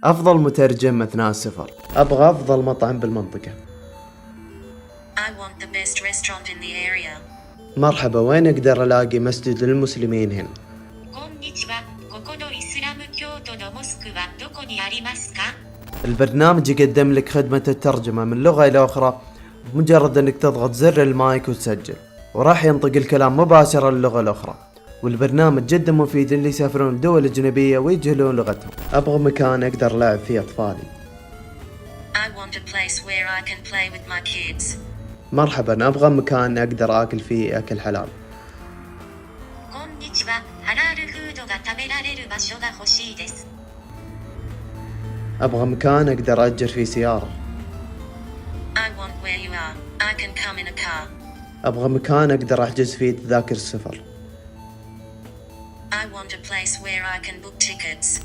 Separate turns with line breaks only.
أفضل مترجم أثناء السفر. أبغى أفضل مطعم بالمنطقة.
I want the best restaurant in the area.
مرحبا، وين أقدر ألاقي مسجد للمسلمين هنا؟
こんにちは。ここのイスラム教徒のモスクはどこにありますか？
البرنامج يقدم لك خدمة الترجمة من لغة إلى أخرى بمجرد أنك تضغط زر المايك وتسجل، وراح ينطق الكلام مباشرة للغة الأخرى. والبرنامج جدا مفيد اللي يسافرون دول أجنبية ويجهلون لغتهم. أبغى مكان أقدر ألعب فيه أطفالي.
I want a place where I can play with my kids.
مرحبا، أبغى مكان أقدر آكل فيه أكل حلال.
こんにちは。ハラールフードが食べられる場所が欲しいです。
أبغى مكان أقدر أجر فيه سيارة.
I want where you are. I can come in a car.
أبغى مكان أقدر أحجز فيه تذاكر السفر.
I want a place where I can book tickets.